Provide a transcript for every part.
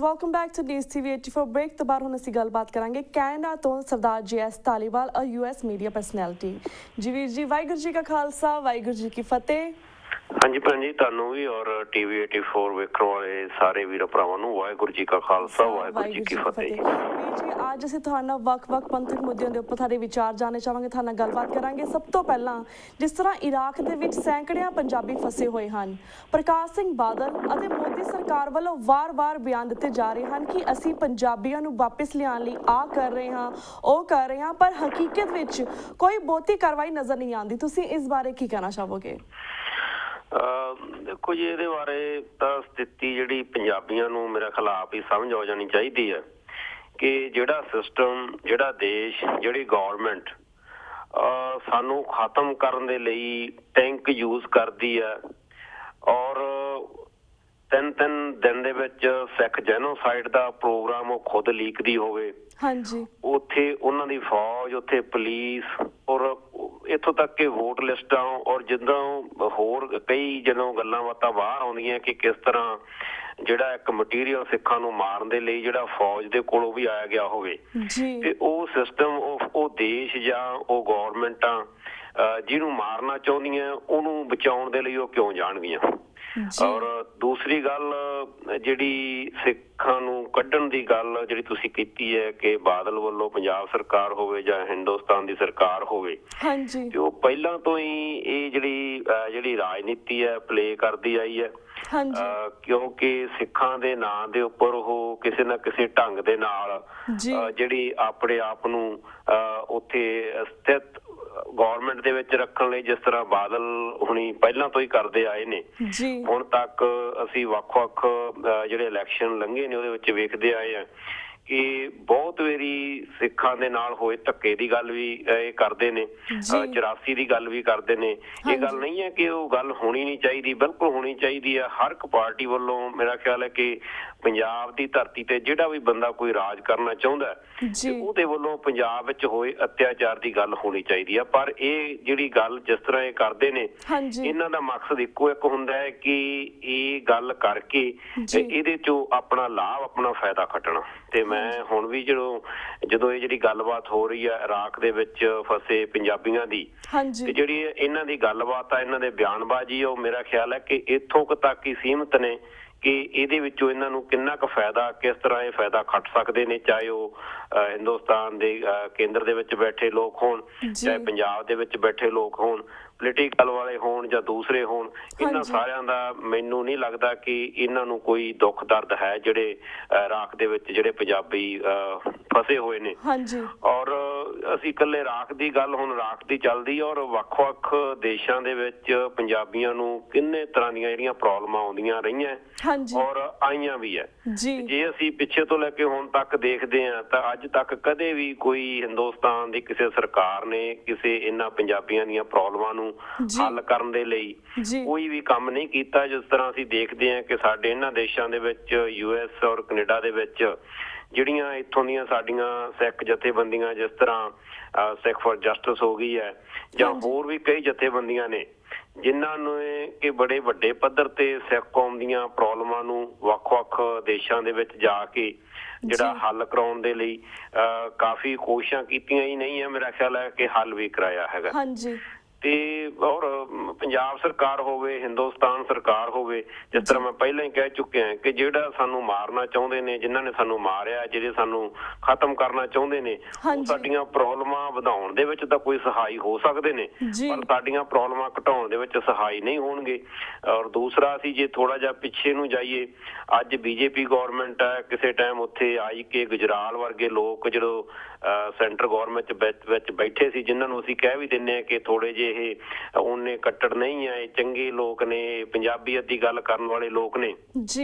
Welcome back to news TV 84 break ਤੋਂ ਬਾਅਦ ਹੁਣ ਅਸੀਂ ਗੱਲਬਾਤ ਕਰਾਂਗੇ ਕੈਨੇਡਾ ਤੋਂ Sardar JS Dhaliwal US media personality. ਜੀ ਵੀਰ ਜੀ, ਵਾਹਿਗੁਰੂ ਜੀ ਕਾ ਖਾਲਸਾ, ਵਾਹਿਗੁਰੂ ਜੀ ਕੀ ਫਤਿਹ। हाँ जी भैन जी, तुहानू भी और TV 84 वेखण वाले सारे वीर भरावां नू वाहिगुरू जी का खालसा, वाहिगुरू जी की फतेह। ਵੀਰ ਜੀ, ਅੱਜ ਅਸੀਂ ਤੁਹਾਡੇ ਨਾਲ ਵੱਖ-ਵੱਖ ਪੰਥਕ ਮੁੱਦਿਆਂ ਦੇ ਉੱਪਰ ਤੁਹਾਡੇ ਵਿਚਾਰ ਜਾਣਨੇ ਚਾਹਾਂਗੇ, ਤੁਹਾਡੇ ਨਾਲ ਗੱਲਬਾਤ ਕਰਾਂਗੇ। ਸਭ ਤੋਂ ਪਹਿਲਾਂ ਜਿਸ ਤਰ੍ਹਾਂ ਇਰਾਕ ਦੇ ਵਿੱਚ ਸੈਂਕੜਿਆਂ ਪੰਜਾਬੀ ਫਸੇ ਹੋਏ ਹਨ, ਪ੍ਰਕਾਸ਼ ਸਿੰਘ ਬਾਦਲ ਅਤੇ ਮੋਦੀ ਸਰਕਾਰ ਵੱਲੋਂ ਵਾਰ-ਵਾਰ ਬਿਆਨ ਦਿੱਤੇ ਜਾ ਰਹੇ ਹਨ ਕਿ ਅਸੀਂ ਪੰਜਾਬੀਆਂ ਨੂੰ ਵਾਪਸ ਲਿਆਉਣ ਲਈ ਆ ਕਰ ਰਹੇ ਹਾਂ, ਉਹ ਕਰ ਰਹੇ ਹਾਂ, ਪਰ ਹਕੀਕਤ ਵਿੱਚ ਕੋਈ ਬਹੁਤੀ ਕਾਰਵਾਈ ਨਜ਼ਰ ਨਹੀਂ ਆਉਂਦੀ। ਤੁਸੀਂ ਇਸ ਬਾਰੇ ਕੀ ਕਹਿਣਾ ਚਾਹੋਗੇ? देखो जी, ਇਹਦੇ ਬਾਰੇ ਤਾਂ ਸਥਿਤੀ ਜਿਹੜੀ ਪੰਜਾਬੀਆਂ ਨੂੰ ਮੇਰੇ ਖਿਲਾਫ ਹੀ ਸਮਝ ਆ ਜਾਣੀ ਚਾਹੀਦੀ ਹੈ ਕਿ ਜਿਹੜਾ ਸਿਸਟਮ, ਜਿਹੜਾ ਦੇਸ਼, ਜਿਹੜੀ ਗਵਰਨਮੈਂਟ ਸਾਨੂੰ ਖਤਮ ਕਰਨ ਦੇ ਲਈ ਟੈਂਕ ਯੂਜ਼ ਕਰਦੀ ਹੈ ਔਰ ਤਿੰਨ ਦਿਨ ਦੇ ਵਿੱਚ ਸਿੱਖ ਜੈਨੋਸਾਈਡ ਦਾ ਪ੍ਰੋਗਰਾਮ ਉਹ ਖੁਦ ਲੀਕਦੀ ਹੋਵੇ। ਹਾਂਜੀ, ਉੱਥੇ ਉਹਨਾਂ ਦੀ ਫੌਜ, ਉੱਥੇ ਪੁਲਿਸ ਔਰ ਇੱਥੋਂ ਤੱਕ ਕਿ ਵੋਟ ਲਿਸਟਾਂ ਔਰ ਜਿੱਦਾਂ ਹੋਰ ਕਈ ਜਦੋਂ ਗੱਲਾਂ ਬਾਤਾਂ ਬਾਹਰ ਆਉਂਦੀਆਂ ਕਿ ਕਿਸ ਤਰ੍ਹਾਂ ਜਿਹੜਾ ਇੱਕ ਮਟੀਰੀਅਲ ਸਿੱਖਾਂ ਨੂੰ ਮਾਰਨ ਦੇ ਲਈ ਜਿਹੜਾ ਫੌਜ ਦੇ ਕੋਲੋਂ ਵੀ ਆਇਆ ਗਿਆ ਹੋਵੇ, ਤੇ ਉਹ ਸਿਸਟਮ, ਉਹ ਦੇਸ਼ ਜਾਂ ਉਹ ਗੌਰਮੈਂਟਾਂ ਜਿਹਨੂੰ ਮਾਰਨਾ ਚਾਹੁੰਦੀਆਂ ਉਹਨੂੰ ਬਚਾਉਣ ਦੇ ਲਈ ਉਹ ਕਿਉਂ ਜਾਣਗੀਆਂ। ਔਰ ਦੂਸਰੀ ਗੱਲ, ਜਿਹੜੀ ਸਿੱਖਾਂ ਨੂੰ ਕੱਢਣ ਦੀ ਗੱਲ ਜਿਹੜੀ ਤੁਸੀਂ ਕੀਤੀ ਹੈ ਕਿ ਬਾਦਲ ਵੱਲੋਂ ਪੰਜਾਬ ਸਰਕਾਰ ਹੋਵੇ ਜਾਂ ਹਿੰਦੁਸਤਾਨ ਦੀ ਸਰਕਾਰ ਹੋਵੇ, ਤੇ ਉਹ ਪਹਿਲਾਂ ਤੋਂ ਹੀ ਇਹ ਜਿਹੜੀ ਰਾਜਨੀਤੀ ਹੈ ਪਲੇ ਕਰਦੀ ਆਈ ਹੈ। ਕਿਉਂਕਿ ਸਿੱਖਾਂ ਦੇ ਨਾਂ ਦੇ ਉੱਪਰ ਉਹ ਕਿਸੇ ਨਾ ਕਿਸੇ ਢੰਗ ਦੇ ਨਾਲ ਜਿਹੜੀ ਆਪਣੇ ਆਪ ਨੂੰ ਉੱਥੇ ਸਥਿਤ ਗੌਰਮੈਂਟ ਦੇ ਵਿੱਚ ਰੱਖਣ ਲਈ, ਜਿਸ ਤਰ੍ਹਾਂ ਬਾਦਲ ਹੁਣੀ ਪਹਿਲਾਂ ਤੋਂ ਹੀ ਕਰਦੇ ਆਏ ਨੇ, ਹੁਣ ਤੱਕ ਅਸੀਂ ਵੱਖ-ਵੱਖ ਜਿਹੜੇ ਇਲੈਕਸ਼ਨ ਲੰਘੇ ਨੇ ਉਹਦੇ ਵਿੱਚ ਵੇਖਦੇ ਆਏ ਆ ਕਿ ਬਹੁਤ ਵਾਰੀ ਸਿੱਖਾਂ ਦੇ ਨਾਲ ਹੋਏ ਧੱਕੇ ਦੀ ਗੱਲ ਵੀ ਇਹ ਕਰਦੇ ਨੇ, 84 ਦੀ ਗੱਲ ਵੀ ਕਰਦੇ ਨੇ। ਇਹ ਗੱਲ ਨਹੀਂ ਹੈ ਕਿ ਉਹ ਗੱਲ ਹੋਣੀ ਨਹੀਂ ਚਾਹੀਦੀ, ਬਿਲਕੁਲ ਹੋਣੀ ਚਾਹੀਦੀ ਹੈ। ਹਰ ਇੱਕ ਪਾਰਟੀ ਵੱਲੋਂ ਮੇਰਾ ਖਿਆਲ ਹੈ ਕਿ ਪੰਜਾਬ ਦੀ ਧਰਤੀ ਤੇ ਜਿਹੜਾ ਵੀ ਬੰਦਾ ਕੋਈ ਰਾਜ ਕਰਨਾ ਚਾਹੁੰਦਾ ਉਹਦੇ ਵੱਲੋਂ ਪੰਜਾਬ ਵਿੱਚ ਹੋਏ ਅਤਿਆਚਾਰ ਦੀ ਗੱਲ ਹੋਣੀ ਚਾਹੀਦੀ ਹੈ। ਪਰ ਇਹ ਜਿਹੜੀ ਗੱਲ ਜਿਸ ਤਰ੍ਹਾਂ ਇਹ ਕਰਦੇ ਨੇ, ਇਹਨਾਂ ਦਾ ਮਕਸਦ ਇੱਕੋ ਇੱਕ ਹੁੰਦਾ ਹੈ ਕਿ ਇਹ ਗੱਲ ਕਰਕੇ ਇਹਦੇ ਚੋਂ ਆਪਣਾ ਲਾਭ, ਆਪਣਾ ਫਾਇਦਾ ਖੱਟਣਾ। ਤੇ ਮੈਂ ਹੁਣ ਵੀ ਜਦੋਂ ਇਹ ਜਿਹੜੀ ਗੱਲਬਾਤ ਹੋ ਰਹੀ ਹੈ ਇਰਾਕ ਦੇ ਵਿੱਚ ਫਸੇ ਪੰਜਾਬੀਆਂ ਦੀ, ਤੇ ਜਿਹੜੀ ਇਹਨਾਂ ਦੀ ਗੱਲਬਾਤ ਆ, ਇਹਨਾਂ ਦੇ ਬਿਆਨਬਾਜ਼ੀ, ਉਹ ਮੇਰਾ ਖਿਆਲ ਹੈ ਕਿ ਇੱਥੋਂ ਤੱਕ ਹੀ ਸੀਮਿਤ ਨੇ ਕਿ ਇਹਦੇ ਵਿੱਚੋਂ ਇਹਨਾਂ ਨੂੰ ਕਿੰਨਾ ਕੁ ਫਾਇਦਾ, ਕਿਸ ਤਰ੍ਹਾਂ ਇਹ ਫਾਇਦਾ ਖੱਟ ਸਕਦੇ ਨੇ, ਚਾਹੇ ਉਹ ਹਿੰਦੁਸਤਾਨ ਦੇ ਕੇਂਦਰ ਦੇ ਵਿੱਚ ਬੈਠੇ ਲੋਕ ਹੋਣ, ਚਾਹੇ ਪੰਜਾਬ ਦੇ ਵਿੱਚ ਬੈਠੇ ਲੋਕ ਹੋਣ, ਪੋਲੀਟੀਕਲ ਵਾਲੇ ਹੋਣ ਜਾਂ ਦੂਸਰੇ ਹੋਣ। ਇਹਨਾਂ ਸਾਰਿਆਂ ਦਾ ਮੈਨੂੰ ਨਹੀਂ ਲੱਗਦਾ ਕਿ ਇਹਨਾਂ ਨੂੰ ਕੋਈ ਦੁੱਖ ਦਰਦ ਹੈ ਜਿਹੜੇ ਇਰਾਕ ਦੇ ਵਿੱਚ ਜਿਹੜੇ ਪੰਜਾਬੀ ਫਸੇ ਹੋਏ ਨੇ। ਔਰ ਅਸੀਂ ਇਕੱਲੇ ਇਰਾਕ ਦੀ ਗੱਲ ਹੁਣ ਇਰਾਕ ਦੀ ਚੱਲਦੀ, ਔਰ ਵੱਖ-ਵੱਖ ਦੇਸ਼ਾਂ ਦੇ ਵਿੱਚ ਪੰਜਾਬੀਆਂ ਨੂੰ ਕਿੰਨੇ ਤਰ੍ਹਾਂ ਦੀਆਂ ਜਿਹੜੀਆਂ ਪ੍ਰੋਬਲਮਾਂ ਆਉਂਦੀਆਂ ਰਹੀਆਂ ਔਰ ਆਈਆਂ ਵੀ ਹੈ। ਜੇ ਅਸੀਂ ਪਿੱਛੇ ਤੋਂ ਲੈ ਕੇ ਹੁਣ ਤੱਕ ਦੇਖਦੇ ਹਾਂ ਤਾਂ ਅੱਜ ਤੱਕ ਕਦੇ ਵੀ ਕੋਈ ਹਿੰਦੁਸਤਾਨ ਦੀ ਕਿਸੇ ਸਰਕਾਰ ਨੇ ਕਿਸੇ ਇਹਨਾਂ ਪੰਜਾਬੀਆਂ ਦੀਆਂ ਪ੍ਰੋਬਲਮਾਂ ਨੂੰ ਹੱਲ ਕਰਨ ਦੇ ਲਈ ਕੋਈ ਵੀ ਕੰਮ ਨਹੀਂ ਕੀਤਾ। ਜਿਸ ਤਰ੍ਹਾਂ ਅਸੀਂ ਦੇਖਦੇ ਹਾਂ ਕਿ ਸਾਡੇ ਇਹਨਾਂ ਦੇਸ਼ਾਂ ਦੇ ਵਿੱਚ, US ਔਰ ਕੈਨੇਡਾ ਦੇ ਵਿੱਚ, ਜਿਹੜੀਆਂ ਇੱਥੋਂ ਦੀਆਂ ਸਾਡੀਆਂ ਸਿੱਖ ਜਥੇਬੰਦੀਆਂ, ਜਿਸ ਤਰ੍ਹਾਂ ਸਿੱਖ ਫॉर ਜਸਟਿਸ ਹੋ ਗਈ ਹੈ ਜਾਂ ਹੋਰ ਵੀ ਕਈ ਜਥੇਬੰਦੀਆਂ ਨੇ, ਜਿਨ੍ਹਾਂ ਨੂੰ ਕਿ ਬੜੇ ਵੱਡੇ ਪੱਧਰ ਤੇ ਸਿੱਖ ਕੌਮ ਦੀਆਂ ਪ੍ਰੋਬਲਮਾਂ ਨੂੰ ਵੱਖ-ਵੱਖ ਦੇਸ਼ਾਂ ਦੇ ਵਿੱਚ ਜਾ ਕੇ ਜਿਹੜਾ ਹੱਲ ਕਰਾਉਣ ਦੇ ਲਈ ਕਾਫੀ ਕੋਸ਼ਿਸ਼ਾਂ ਕੀਤੀਆਂ ਹੀ ਨਹੀਂ ਹੈ। ਮੇਰਾ ਖਿਆਲ ਹੈ ਕਿ ਹੱਲ ਵੀ ਕਰਾਇਆ ਹੈਗਾ। ਤੇ ਔਰ ਪੰਜਾਬ ਸਰਕਾਰ ਹੋਵੇ, ਹਿੰਦੁਸਤਾਨ ਸਰਕਾਰ ਹੋਵੇ, ਜਿਸ ਤਰ੍ਹਾਂ ਮੈਂ ਪਹਿਲਾਂ ਹੀ ਕਹਿ ਚੁੱਕਿਆ ਕਿ ਜਿਹੜਾ ਸਾਨੂੰ ਮਾਰਨਾ ਚਾਹੁੰਦੇ ਨੇ, ਜਿਨ੍ਹਾਂ ਨੇ ਸਾਨੂੰ ਮਾਰਿਆ, ਜਿਹੜੇ ਸਾਨੂੰ ਖਤਮ ਕਰਨਾ ਚਾਹੁੰਦੇ ਨੇ, ਉਹ ਸਾਡੀਆਂ ਪ੍ਰੋਬਲਮਾਂ ਵਧਾਉਣ ਦੇ ਵਿੱਚ ਤਾਂ ਕੋਈ ਸਹਾਈ ਹੋ ਸਕਦੇ ਨੇ, ਪਰ ਸਾਡੀਆਂ ਪ੍ਰੋਬਲਮਾਂ ਘਟਾਉਣ ਦੇ ਵਿੱਚ ਸਹਾਈ ਨਹੀਂ ਹੋਣਗੇ। ਔਰ ਦੂਸਰਾ, ਅਸੀਂ ਜੇ ਥੋੜਾ ਜਿਹਾ ਪਿੱਛੇ ਨੂੰ ਜਾਈਏ, ਅੱਜ BJP ਗੌਰਮੈਂਟ ਹੈ, ਕਿਸੇ ਟਾਈਮ ਉੱਥੇ ਆਈ ਕਿ ਗੁਜਰਾਲ ਵਰਗੇ ਲੋਕ ਜਦੋਂ ਸੈਂਟਰ ਗੌਰਮੈਂਟ ਵਿੱਚ ਬੈਠੇ ਸੀ, ਜਿਨ੍ਹਾਂ ਨੂੰ ਅਸੀਂ ਕਹਿ ਵੀ ਦਿੰਦੇ ਹਾਂ ਕਿ ਥੋੜੇ ਜਿਹੇ ਇਹ ਉਹਨੇ ਕੱਟੜ ਨਹੀਂ ਹੈ, ਚੰਗੇ ਲੋਕ ਨੇ, ਪੰਜਾਬੀਅਤ ਦੀ ਗੱਲ ਕਰਨ ਵਾਲੇ ਲੋਕ ਨੇ,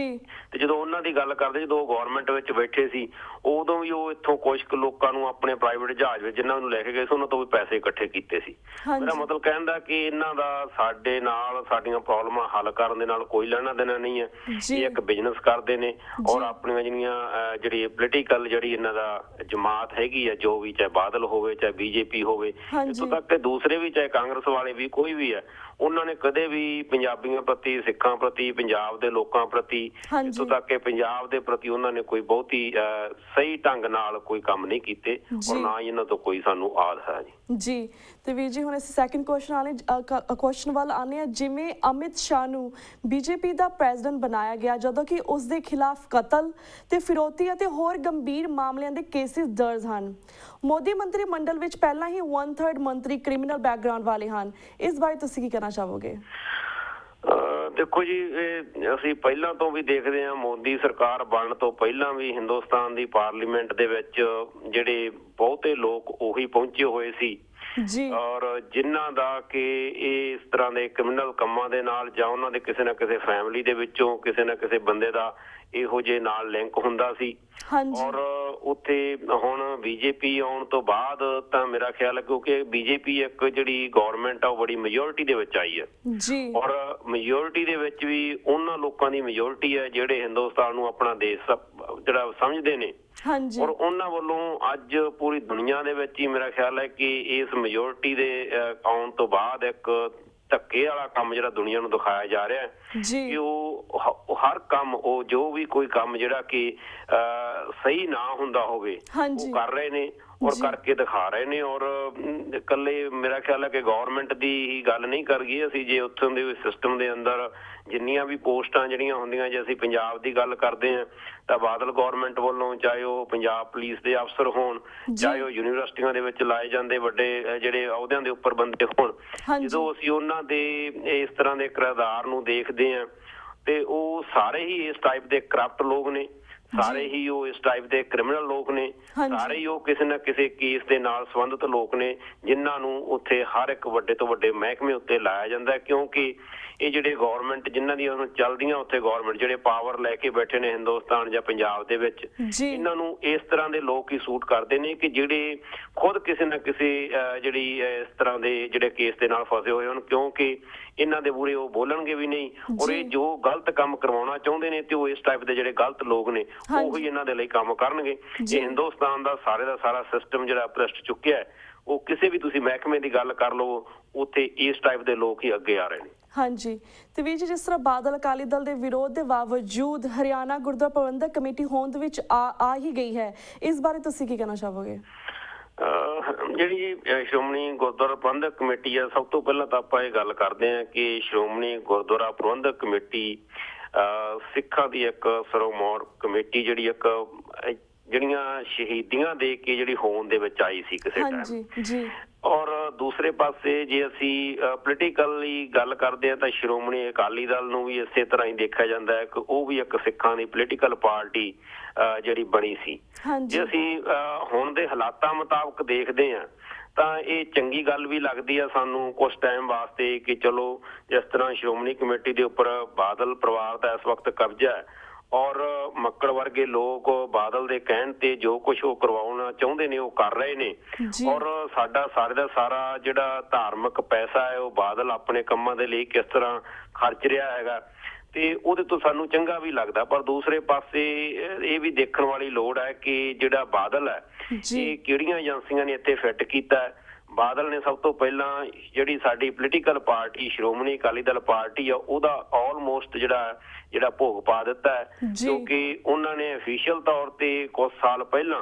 ਤੇ ਜਦੋਂ ਉਹਨਾਂ ਦੀ ਗੱਲ ਕਰਦੇ, ਜਦੋਂ ਉਹ ਗੌਰਮੈਂਟ ਵਿੱਚ ਬੈਠੇ ਸੀ, ਉਦੋਂ ਵੀ ਉਹ ਇੱਥੋਂ ਕੁਝ ਕੁ ਲੋਕਾਂ ਨੂੰ ਆਪਣੇ ਪ੍ਰਾਈਵੇਟ ਜਹਾਜ਼ ਵਿੱਚ ਜਿਨ੍ਹਾਂ ਨੂੰ ਲੈ ਕੇ ਗਏ ਸੀ, ਉਹਨਾਂ ਤੋਂ ਵੀ ਪੈਸੇ ਇਕੱਠੇ ਕੀਤੇ ਸੀ। ਮੇਰਾ ਮਤਲਬ ਕਹਿਣ ਦਾ ਕਿ ਇਹਨਾਂ ਦਾ ਸਾਡੇ ਨਾਲ, ਸਾਡੀਆਂ ਪ੍ਰੋਬਲਮਾਂ ਹੱਲ ਕਰਨ ਦੇ ਨਾਲ ਕੋਈ ਲੈਣਾ ਦੇਣਾ ਨਹੀਂ ਹੈ। ਇਹ ਇੱਕ ਬਿਜ਼ਨਸ ਕਰਦੇ ਨੇ ਔਰ ਆਪਣੀਆਂ ਜਿਹੜੀ ਪੋਲੀਟੀਕਲ ਜਿਹੜੀ ਇਹਨਾਂ ਦਾ ਜਮਾਤ ਹੈਗੀ ਹੈ, ਜੋ ਵੀ, ਚਾਹੇ ਬਾਦਲ ਹੋਵੇ ਚਾਹੇ ਬੀਜੇਪੀ ਹੋਵੇ, ਇੱਥੋਂ ਤੱਕ ਕਿ ਦੂਸਰੇ ਵੀ, ਚਾਹੇ ਕਾਂਗਰਸ ਵਾਲੇ ਵੀ, ਕੋਈ ਵੀ ਹੈ, ਉਹਨਾਂ ਨੇ ਕਦੇ ਵੀ ਪੰਜਾਬੀਆਂ ਪ੍ਰਤੀ, ਸਿੱਖਾਂ ਪ੍ਰਤੀ, ਪੰਜਾਬ ਦੇ ਲੋਕਾਂ ਪ੍ਰਤੀ, ਇੱਥੋਂ ਤੱਕ ਕਿ ਪੰਜਾਬ ਦੇ ਪ੍ਰਤੀ ਉਹਨਾਂ ਨੇ ਕੋਈ ਬਹੁਤੀ ਸਹੀ ਢੰਗ ਨਾਲ ਕੋਈ ਕੰਮ ਨਹੀਂ ਕੀਤੇ, ਔਰ ਨਾ ਹੀ ਇਹਨਾਂ ਤੋਂ ਕੋਈ ਸਾਨੂੰ ਆਦ ਹੈ ਜੀ। ਤੇ ਵੀਰ ਜੀ, ਹੁਣ ਅਸੀਂ ਸੈਕੰਡ ਕੁਐਸਚਨ ਵੱਲ ਆਉਂਦੇ ਹਾਂ। ਜਿਵੇਂ ਅਮਿਤ ਸ਼ਾਹ ਨੂੰ ਬੀਜੇਪੀ ਦਾ ਪ੍ਰੈਜ਼ੀਡੈਂਟ ਬਣਾਇਆ ਗਿਆ, ਜਦੋਂ ਕਿ ਉਸ ਦੇ ਖਿਲਾਫ ਕਤਲ ਤੇ ਫਿਰੌਤੀ ਅਤੇ ਹੋਰ ਗੰਭੀਰ ਮਾਮਲਿਆਂ ਦੇ ਕੇਸਿਸ ਦਰਜ ਹਨ। ਮੋਦੀ ਮੰਤਰੀ ਮੰਡਲ ਵਿੱਚ ਪਹਿਲਾਂ ਹੀ 1/3 ਮੰਤਰੀ ਕ੍ਰਿਮੀਨਲ ਬੈਕਗ੍ਰਾਉਂਡ ਵਾਲੇ ਹਨ। ਇਸ ਬਾਰੇ ਤੁਸੀਂ ਕੀ ਕਹਿਣਾ ਚਾਹੋਗੇ? ਦੇਖੋ ਜੀ, ਇਹ ਅਸੀਂ ਪਹਿਲਾਂ ਤੋਂ ਵੀ ਦੇਖਦੇ ਹਾਂ, ਮੋਦੀ ਸਰਕਾਰ ਬਣਨ ਤੋਂ ਪਹਿਲਾਂ ਵੀ ਹਿੰਦੁਸਤਾਨ ਦੀ ਪਾਰਲੀਮੈਂਟ ਦੇ ਵਿੱਚ ਜਿਹੜੇ ਬਹੁਤੇ ਲੋਕ ਉਹੀ ਪਹੁੰਚੇ ਹੋਏ ਸੀ ਜੀ, ਔਰ ਜਿਨ੍ਹਾਂ ਦਾ ਕਿ ਇਸ ਤਰ੍ਹਾਂ ਦੇ ਕ੍ਰਿਮੀਨਲ ਕੰਮਾਂ ਦੇ ਨਾਲ ਜਾਂ ਉਹਨਾਂ ਦੇ ਕਿਸੇ ਨਾ ਕਿਸੇ ਫੈਮਿਲੀ ਦੇ ਵਿੱਚੋਂ ਕਿਸੇ ਨਾ ਕਿਸੇ ਬੰਦੇ ਦਾ ਇਹੋ ਜਿਹੇ ਨਾਲ ਲਿੰਕ ਹੁੰਦਾ ਸੀ। ਔਰ ਉੱਥੇ ਹੁਣ ਬੀਜੇਪੀ ਆਉਣ ਤੋਂ ਬਾਅਦ ਤਾਂ ਮੇਰਾ ਖਿਆਲ ਹੈ, ਕਿਉਂਕਿ ਬੀਜੇਪੀ ਇੱਕ ਜਿਹੜੀ ਗੌਰਮੈਂਟ ਆ ਉਹ ਬੜੀ ਮੈਜੋਰਿਟੀ ਦੇ ਵਿੱਚ ਆਈ ਹੈ ਜੀ, ਔਰ ਮੈਜੋਰਿਟੀ ਦੇ ਵਿੱਚ ਵੀ ਉਹਨਾਂ ਲੋਕਾਂ ਦੀ ਮੈਜੋਰਿਟੀ ਹੈ ਜਿਹੜੇ ਹਿੰਦੁਸਤਾਨ ਨੂੰ ਆਪਣਾ ਦੇਸ਼ ਜਿਹੜਾ ਸਮਝਦੇ ਨੇ, ਔਰ ਉਹਨਾਂ ਵੱਲੋਂ ਅੱਜ ਪੂਰੀ ਦੁਨੀਆ ਦੇ ਵਿੱਚ ਹੀ ਮੇਰਾ ਖਿਆਲ ਹੈ ਕਿ ਇਸ ਮੈਜੋਰਿਟੀ ਦੇ ਆਉਣ ਤੋਂ ਬਾਅਦ ਇੱਕ ਧੱਕੇ ਵਾਲਾ ਕੰਮ ਜਿਹੜਾ ਦੁਨੀਆ ਨੂੰ ਦਿਖਾਇਆ ਜਾ ਰਿਹਾ ਹੈ ਕਿ ਉਹ ਹਰ ਕੰਮ, ਉਹ ਜੋ ਵੀ ਕੋਈ ਕੰਮ ਜਿਹੜਾ ਕਿ ਸਹੀ ਨਾ ਹੁੰਦਾ ਹੋਵੇ ਉਹ ਕਰ ਰਹੇ ਨੇ ਔਰ ਕਰਕੇ ਦਿਖਾ ਰਹੇ ਨੇ। ਔਰ ਇਕੱਲੇ ਮੇਰਾ ਖਿਆਲ ਹੈ ਕਿ ਗੌਰਮੈਂਟ ਦੀ ਹੀ ਗੱਲ ਨਹੀਂ ਕਰ ਗਈ, ਅਸੀਂ ਜੇ ਉੱਥੋਂ ਦੇ ਸਿਸਟਮ ਦੇ ਅੰਦਰ ਜਿੰਨੀਆਂ ਵੀ ਪੋਸਟਾਂ ਜਿਹੜੀਆਂ ਹੁੰਦੀਆਂ, ਜੇ ਅਸੀਂ ਪੰਜਾਬ ਦੀ ਗੱਲ ਕਰਦੇ ਹਾਂ ਤਾਂ ਬਾਦਲ ਗੌਰਮੈਂਟ ਵੱਲੋਂ, ਚਾਹੇ ਉਹ ਪੰਜਾਬ ਪੁਲਿਸ ਦੇ ਅਫਸਰ ਹੋਣ, ਚਾਹੇ ਉਹ ਯੂਨੀਵਰਸਿਟੀਆਂ ਦੇ ਵਿੱਚ ਲਾਏ ਜਾਂਦੇ ਵੱਡੇ ਜਿਹੜੇ ਅਹੁਦਿਆਂ ਦੇ ਉੱਪਰ ਬੰਦੇ ਹੋਣ, ਜਦੋਂ ਅਸੀਂ ਉਹਨਾਂ ਦੇ ਇਸ ਤਰ੍ਹਾਂ ਦੇ ਕਿਰਦਾਰ ਨੂੰ ਦੇਖਦੇ ਹਾਂ ਤੇ ਉਹ ਸਾਰੇ ਹੀ ਇਸ ਟਾਈਪ ਦੇ ਕਰਪਟ ਲੋਕ ਨੇ, ਸਾਰੇ ਹੀ ਉਹ ਇਸ ਟਾਈਪ ਦੇ ਕ੍ਰਿਮੀਨਲ ਲੋਕ ਨੇ, ਸਾਰੇ ਹੀ ਉਹ ਕਿਸੇ ਨਾ ਕਿਸੇ ਕੇਸ ਦੇ ਨਾਲ ਸੰਬੰਧਿਤ ਲੋਕ ਨੇ ਜਿਨ੍ਹਾਂ ਨੂੰ ਉੱਥੇ ਹਰ ਇੱਕ ਵੱਡੇ ਤੋਂ ਵੱਡੇ ਮਹਿਕਮੇ ਉੱਤੇ ਲਾਇਆ ਜਾਂਦਾ, ਕਿਉਂਕਿ ਇਹ ਜਿਹੜੇ ਗੌਰਮੈਂਟ ਜਿਨ੍ਹਾਂ ਦੀਆਂ ਹੁਣ ਚੱਲਦੀਆਂ ਉੱਥੇ ਗੌਰਮੈਂਟ ਜਿਹੜੇ ਪਾਵਰ ਲੈ ਕੇ ਬੈਠੇ ਨੇ ਹਿੰਦੁਸਤਾਨ ਜਾਂ ਪੰਜਾਬ ਦੇ ਵਿੱਚ, ਇਹਨਾਂ ਨੂੰ ਇਸ ਤਰ੍ਹਾਂ ਦੇ ਲੋਕ ਹੀ ਸੂਟ ਕਰਦੇ ਨੇ ਕਿ ਜਿਹੜੇ ਖੁਦ ਕਿਸੇ ਨਾ ਕਿਸੇ ਜਿਹੜੀ ਇਸ ਤਰ੍ਹਾਂ ਦੇ ਜਿਹੜੇ ਕੇਸ ਦੇ ਨਾਲ ਫਸੇ ਹੋਏ ਹਨ, ਕਿਉਂਕਿ ਇਹਨਾਂ ਦੇ ਮੂਹਰੇ ਉਹ ਬੋਲਣਗੇ ਵੀ ਨਹੀਂ ਔਰ ਇਹ ਜੋ ਗਲਤ ਕੰਮ ਕਰਵਾਉਣਾ ਚਾਹੁੰਦੇ ਨੇ ਤੇ ਉਹ ਇਸ ਟਾਈਪ ਦੇ ਜਿਹੜੇ ਗਲਤ ਲੋਕ ਨੇ ਉਹੀ ਇਹਨਾਂ ਦੇ ਲਈ ਕੰਮ ਕਰਨਗੇ। ਇਹ ਹਿੰਦੁਸਤਾਨ ਦਾ ਸਾਰਾ ਸਿਸਟਮ ਜਿਹੜਾ ਭ੍ਰਿਸ਼ਟ ਚੁੱਕਿਆ ਹੈ, ਉਹ ਕਿਸੇ ਵੀ ਤੁਸੀਂ ਮਹਿਕਮੇ ਦੀ ਗੱਲ ਕਰ ਲਓ ਉੱਥੇ ਇਸ ਟਾਈਪ ਦੇ ਲੋਕ ਹੀ ਅੱਗੇ ਆ ਰਹੇ ਨੇ। ਹਾਂਜੀ, ਤੇ ਵੀਰ ਜੀ, ਜਿਸ ਤਰ੍ਹਾਂ ਬਾਦਲ ਅਕਾਲੀ ਦਲ ਦੇ ਵਿਰੋਧ ਦੇ ਬਾਵਜੂਦ ਹਰਿਆਣਾ ਗੁਰਦੁਆਰਾ ਪ੍ਰਬੰਧਕ ਕਮੇਟੀ ਹੋਂਦ ਵਿੱਚ ਆ ਹੀ ਗਈ ਹੈ, ਇਸ ਬਾਰੇ ਤੁਸੀਂ ਕੀ ਕਹਿਣਾ ਚਾਹੋਗੇ? ਜਿਹੜੀ ਸ਼੍ਰੋਮਣੀ ਗੁਰਦੁਆਰਾ ਪ੍ਰਬੰਧਕ ਕਮੇਟੀ ਆ, ਸਭ ਤੋਂ ਪਹਿਲਾਂ ਤਾਂ ਆਪਾਂ ਇਹ ਗੱਲ ਕਰਦੇ ਹਾਂ ਕਿ ਸ਼੍ਰੋਮਣੀ ਗੁਰਦੁਆਰਾ ਪ੍ਰਬੰਧਕ ਕਮੇਟੀ ਸਿੱਖਾਂ ਦੀ ਇੱਕ ਸਰੋਮੋਰ ਕਮੇਟੀ ਜਿਹੜੀ ਇੱਕ ਜਿਹੜੀਆਂ ਸ਼ਹੀਦੀਆਂ ਦੇ ਕੇ ਜਿਹੜੀ ਹੋਂਦ ਦੇ ਵਿੱਚ ਆਈ ਸੀ ਕਿਸੇ ਟਾਈਮ। ਔਰ ਦੂਸਰੇ ਪਾਸੇ ਜੇ ਅਸੀਂ ਪੋਲੀਟੀਕਲੀ ਗੱਲ ਕਰਦੇ ਹਾਂ ਤਾਂ ਸ਼੍ਰੋਮਣੀ ਅਕਾਲੀ ਦਲ ਨੂੰ ਵੀ ਇਸੇ ਤਰ੍ਹਾਂ ਹੀ ਦੇਖਿਆ ਜਾਂਦਾ ਹੈ ਕਿ ਉਹ ਵੀ ਇੱਕ ਸਿੱਖਾਂ ਦੀ ਪੋਲੀਟੀਕਲ ਪਾਰਟੀ ਜਿਹੜੀ ਬਣੀ ਸੀ। ਜੇ ਅਸੀਂ ਹੁਣ ਦੇ ਹਾਲਾਤਾਂ ਮੁਤਾਬਕ ਦੇਖਦੇ ਹਾਂ ਤਾਂ ਇਹ ਚੰਗੀ ਗੱਲ ਵੀ ਲੱਗਦੀ ਆ ਸਾਨੂੰ ਕੁਝ ਟਾਈਮ ਵਾਸਤੇ ਕਿ ਚਲੋ ਜਿਸ ਤਰ੍ਹਾਂ ਸ਼੍ਰੋਮਣੀ ਕਮੇਟੀ ਦੇ ਉੱਪਰ ਬਾਦਲ ਪਰਿਵਾਰ ਦਾ ਇਸ ਵਕਤ ਕਬਜ਼ਾ ਹੈ ਔਰ ਮੱਕੜ ਵਰਗੇ ਲੋਕ ਬਾਦਲ ਦੇ ਕਹਿਣ ਤੇ ਜੋ ਕੁਝ ਉਹ ਕਰਵਾਉਣਾ ਚਾਹੁੰਦੇ ਨੇ ਉਹ ਕਰ ਰਹੇ ਨੇ ਔਰ ਸਾਡਾ ਸਾਰੇ ਦਾ ਸਾਰਾ ਜਿਹੜਾ ਧਾਰਮਿਕ ਪੈਸਾ ਹੈ ਉਹ ਬਾਦਲ ਆਪਣੇ ਕੰਮਾਂ ਦੇ ਲਈ ਕਿਸ ਤਰ੍ਹਾਂ ਖਰਚ ਰਿਹਾ ਹੈਗਾ ਤੇ ਉਹਦੇ ਤੋਂ ਸਾਨੂੰ ਚੰਗਾ ਵੀ ਲੱਗਦਾ। ਪਰ ਦੂਸਰੇ ਪਾਸੇ ਇਹ ਵੀ ਦੇਖਣ ਵਾਲੀ ਲੋੜ ਹੈ ਕਿ ਜਿਹੜਾ ਬਾਦਲ ਹੈ ਇਹ ਕਿਹੜੀਆਂ ਏਜੰਸੀਆਂ ਨੇ ਇੱਥੇ ਫਿੱਟ ਕੀਤਾ। ਬਾਦਲ ਨੇ ਸਭ ਤੋਂ ਪਹਿਲਾਂ ਜਿਹੜੀ ਸਾਡੀ political party Shiromani Akali Dal party ਆ ਉਹਦਾ ਆਲਮੋਸਟ ਜਿਹੜਾ ਭੋਗ ਪਾ ਦਿੱਤਾ ਹੈ, ਕਿਉਂਕਿ ਉਹਨਾਂ ਨੇ ਅਫੀਸ਼ੀਅਲ ਤੌਰ ਤੇ ਕੁਝ ਸਾਲ ਪਹਿਲਾਂ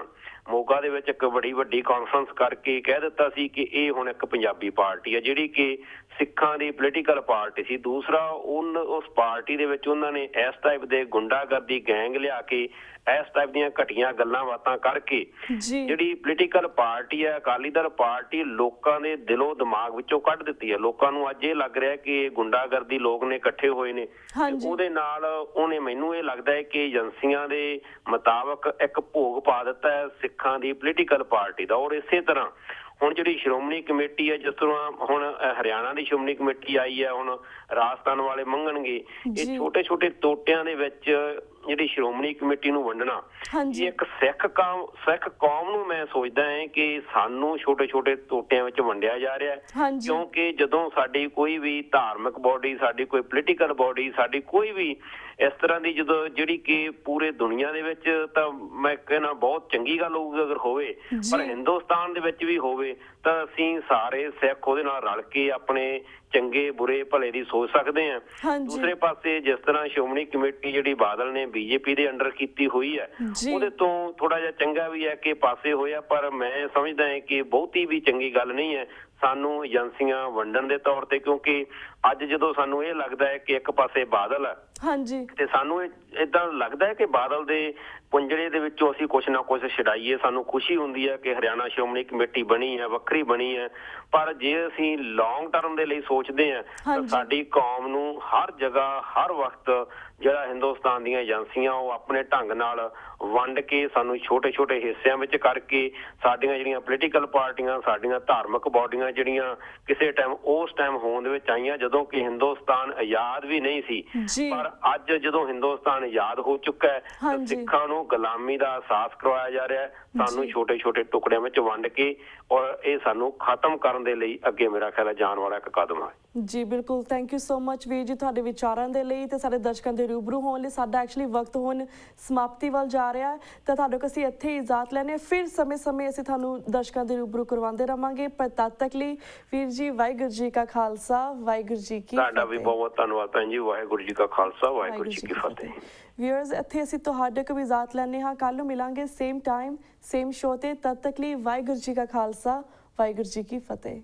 ਮੋਗਾ ਦੇ ਵਿੱਚ ਇੱਕ ਬੜੀ ਵੱਡੀ ਕਾਨਫਰੰਸ ਕਰਕੇ ਕਹਿ ਦਿੱਤਾ ਸੀ ਕਿ ਇਹ ਹੁਣ ਇੱਕ ਪੰਜਾਬੀ ਪਾਰਟੀ ਹੈ ਜਿਹੜੀ ਕਿ ਸਿੱਖਾਂ ਦੀ ਪੋਲੀਟੀਕਲ ਪਾਰਟੀ ਸੀ। ਦੂਸਰਾ ਉਸ ਪਾਰਟੀ ਦੇ ਵਿੱਚ ਉਹਨਾਂ ਨੇ ਇਸ ਟਾਈਪ ਦੇ ਗੁੰਡਾਗਰਦੀ ਗੈਂਗ ਲਿਆ ਕੇ ਇਸ ਟਾਈਪ ਦੀਆਂ ਘਟੀਆਂ ਗੱਲਾਂ ਬਾਤਾਂ ਕਰਕੇ ਜਿਹੜੀ ਪੋਲੀਟੀਕਲ ਪਾਰਟੀ ਹੈ ਅਕਾਲੀ ਦਲ ਪਾਰਟੀ ਲੋਕਾਂ ਦੇ ਦਿਲੋਂ ਦਿਮਾਗ ਵਿੱਚੋਂ ਕੱਢ ਦਿੱਤੀ ਹੈ। ਲੋਕਾਂ ਨੂੰ ਅੱਜ ਇਹ ਲੱਗ ਰਿਹਾ ਕਿ ਇਹ ਗੁੰਡਾਗਰਦੀ ਲੋਕ ਨੇ ਇਕੱਠੇ ਹੋਏ ਨੇ, ਉਹਦੇ ਨਾਲ ਉਹਨੇ ਮੈਨੂੰ ਇਹ ਲੱਗਦਾ ਹੈ ਕਿ ਏਜੰਸੀਆਂ ਦੇ ਮੁਤਾਬਕ ਇੱਕ ਭੋਗ ਪਾ ਦਿੱਤਾ ਹੈ ਸਿੱਖਾਂ ਦੀ ਪੋਲੀਟੀਕਲ ਪਾਰਟੀ ਦਾ। ਔਰ ਇਸੇ ਤਰ੍ਹਾਂ ਹੁਣ ਜਿਹੜੀ ਸ਼੍ਰੋਮਣੀ ਕਮੇਟੀ ਹੈ, ਜਿਸ ਤਰ੍ਹਾਂ ਹੁਣ ਹਰਿਆਣਾ ਦੀ ਸ਼੍ਰੋਮਣੀ ਕਮੇਟੀ ਆਈ ਹੈ, ਹੁਣ ਰਾਜਸਥਾਨ ਵਾਲੇ ਮੰਗਣਗੇ, ਇਹ ਛੋਟੇ ਛੋਟੇ ਟੋਟਿਆਂ ਦੇ ਵਿੱਚ ਜਿਹੜੀ ਸ਼੍ਰੋਮਣੀ ਕਮੇਟੀ ਨੂੰ ਵੰਡਣਾ ਇਹ ਇੱਕ ਸਿੱਖ ਕੌਮ ਨੂੰ ਮੈਂ ਸੋਚਦਾ ਹੈ ਕਿ ਸਾਨੂੰ ਛੋਟੇ ਛੋਟੇ ਟੋਟਿਆਂ ਵਿੱਚ ਵੰਡਿਆ ਜਾ ਰਿਹਾ ਹੈ, ਕਿਉਂਕਿ ਜਦੋਂ ਸਾਡੀ ਕੋਈ ਵੀ ਧਾਰਮਿਕ ਬੋਡੀ, ਸਾਡੀ ਕੋਈ ਪੋਲੀਟੀਕਲ ਬੋਡੀ, ਸਾਡੀ ਕੋਈ ਵੀ ਇਸ ਤਰ੍ਹਾਂ ਦੀ ਜਦੋਂ ਜਿਹੜੀ ਕਿ ਪੂਰੇ ਦੁਨੀਆ ਦੇ ਵਿੱਚ ਤਾਂ ਮੈਂ ਕਹਿੰਦਾ ਬਹੁਤ ਚੰਗੀ ਗੱਲ ਹੋਊਗੀ ਅਗਰ ਹੋਵੇ, ਪਰ ਹਿੰਦੁਸਤਾਨ ਦੇ ਵਿੱਚ ਵੀ ਹੋਵੇ ਤਾਂ ਅਸੀਂ ਸਾਰੇ ਸਿੱਖ ਉਹਦੇ ਨਾਲ ਰਲ ਕੇ ਆਪਣੇ ਚੰਗੇ ਬੁਰੇ ਭਲੇ ਦੀ ਸੋਚ ਸਕਦੇ ਹਾਂ। ਦੂਸਰੇ ਪਾਸੇ ਜਿਸ ਤਰ੍ਹਾਂ ਸ਼੍ਰੋਮਣੀ ਕਮੇਟੀ ਜਿਹੜੀ ਬਾਦਲ ਨੇ ਬੀਜੇਪੀ ਦੇ ਅੰਡਰ ਕੀਤੀ ਹੋਈ ਹੈ, ਉਹਦੇ ਤੋਂ ਥੋੜਾ ਜਿਹਾ ਚੰਗਾ ਵੀ ਹੈ ਕਿ ਪਾਸੇ ਹੋਇਆ, ਪਰ ਮੈਂ ਸਮਝਦਾ ਹਾਂ ਕਿ ਬਹੁਤੀ ਵੀ ਚੰਗੀ ਗੱਲ ਨਹੀਂ ਹੈ ਸਾਨੂੰ ਏਜੰਸੀਆਂ ਵੰਡਣ ਦੇ ਤੌਰ ਤੇ, ਕਿਉਂਕਿ ਅੱਜ ਜਦੋਂ ਸਾਨੂੰ ਇਹ ਲੱਗਦਾ ਹੈ ਕਿ ਇੱਕ ਪਾਸੇ ਬਾਦਲ ਹੈ ਤੇ ਸਾਨੂੰ ਏਦਾਂ ਲੱਗਦਾ ਹੈ ਕਿ ਬਾਦਲ ਦੇ ਪੁੰਜੜੇ ਦੇ ਵਿੱਚੋਂ ਅਸੀਂ ਕੁਛ ਨਾ ਕੁਛ ਛਡਾਈਏ। ਸਾਨੂੰ ਖੁਸ਼ੀ ਹੁੰਦੀ ਹੈ ਕਿ ਹਰਿਆਣਾ ਸ਼੍ਰੋਮਣੀ ਕਮੇਟੀ ਬਣੀ ਹੈ, ਵੱਖਰੀ ਬਣੀ ਹੈ, ਪਰ ਜੇ ਅਸੀਂ ਲੌਂਗ ਟਰਮ ਦੇ ਲਈ ਸੋਚਦੇ ਹਾਂ ਤਾਂ ਸਾਡੀ ਕੌਮ ਨੂੰ ਹਰ ਜਗ੍ਹਾ ਹਰ ਵਕਤ ਜਿਹੜਾ ਹਿੰਦੁਸਤਾਨ ਦੀਆਂ ਏਜੰਸੀਆਂ ਉਹ ਆਪਣੇ ਢੰਗ ਨਾਲ ਵੰਡ ਕੇ ਸਾਨੂੰ ਛੋਟੇ-ਛੋਟੇ ਹਿੱਸਿਆਂ ਵਿੱਚ ਕਰਕੇ ਸਾਡੀਆਂ ਜਿਹੜੀਆਂ ਪੋਲੀਟੀਕਲ ਪਾਰਟੀਆਂ, ਸਾਡੀਆਂ ਧਾਰਮਿਕ ਬੋਡੀਆਂ ਜਿਹੜੀਆਂ ਕਿਸੇ ਟਾਈਮ ਉਸ ਟਾਈਮ ਹੋਂਦ ਵਿੱਚ ਆਈਆਂ ਜਦੋਂ ਕਿ ਹਿੰਦੁਸਤਾਨ ਆਜ਼ਾਦ ਵੀ ਨਹੀਂ ਸੀ, ਪਰ ਅੱਜ ਜਦੋਂ ਹਿੰਦੁਸਤਾਨ ਆਜ਼ਾਦ ਹੋ ਚੁੱਕਾ ਹੈ ਤਾਂ ਸਿੱਖਾਂ ਨੂੰ ਗੁਲਾਮੀ ਦਾ ਅਹਿਸਾਸ ਕਰਵਾਇਆ ਜਾ ਰਿਹਾ ਹੈ। ਸਾਨੂੰ ਛੋਟੇ-ਛੋਟੇ ਟੁਕੜਿਆਂ ਵਿੱਚ ਵੰਡ ਕੇ ਔਰ ਇਹ ਸਾਨੂੰ ਖਤਮ ਕਰਨ ਦੇ ਲਈ ਅੱਗੇ ਮੇਰਾ ਖਿਆਲ ਹੈ ਜਾਣ ਵਾਲਾ ਇੱਕ ਕਦਮ ਹੈ। ਜੀ ਬਿਲਕੁਲ, ਥੈਂਕ ਯੂ ਸੋ ਮਚ ਵੀਰ ਜੀ ਤੁਹਾਡੇ ਵਿਚਾਰਾਂ ਦੇ ਲਈ ਤੇ ਸਾਡੇ ਦਰਸ਼ਕਾਂ ਦੇ ਰੂਬਰੂ ਹੋਣ ਲਈ। ਸਾਡਾ ਐਕਚੁਅਲੀ ਵਕਤ ਹੁਣ ਸਮਾਪਤੀ ਵੱਲ ਜਾ ਰਿਹਾ ਹੈ ਤਾਂ ਤੁਹਾਡੇ ਕੋਲ ਅਸੀਂ ਇੱਥੇ ਇਜਾਜ਼ਤ ਲੈਣੇ, ਫਿਰ ਸਮੇਂ-ਸਮੇਂ ਅਸੀਂ ਤੁਹਾਨੂੰ ਦਰਸ਼ਕਾਂ ਦੇ ਰੂਬਰੂ ਕਰਵਾਉਂਦੇ ਰਵਾਂਗੇ, ਪਰ ਤਦ ਤੱਕ ਲਈ ਵੀਰ ਜੀ ਵਾਹਿਗੁਰੂ ਜੀ ਕਾ ਖਾਲਸਾ ਵਾਹਿਗੁਰੂ ਜੀ ਕੀ ਫਤਿਹ। ਤੁਹਾਡਾ ਵੀ ਬਹੁਤ ਧੰਨਵਾਦ ਭੈਣ ਜੀ। ਵਾਹਿਗੁਰੂ ਜੀ ਕਾ ਖਾਲਸਾ ਵਾਹਿਗੁਰੂ ਜੀ ਕੀ ਫਤਿਹ। ਵਿਊਅਰਸ, ਇੱਥੇ ਅਸੀਂ ਤੁਹਾਡੇ ਕੋਲ ਇਜਾਜ਼ਤ ਲੈਣੇ ਹਾਂ, ਕੱਲ ਨੂੰ ਮਿਲਾਂਗੇ ਸੇਮ ਟਾਈਮ ਸੇਮ ਸ਼ੋਅ ਤੇ। ਤਦ ਤੱਕ ਲਈ ਵਾਹਿਗੁਰੂ ਜੀ ਕਾ ਖਾਲਸਾ ਵਾਹਿਗੁਰੂ ਜੀ ਕੀ ਫਤਿਹ।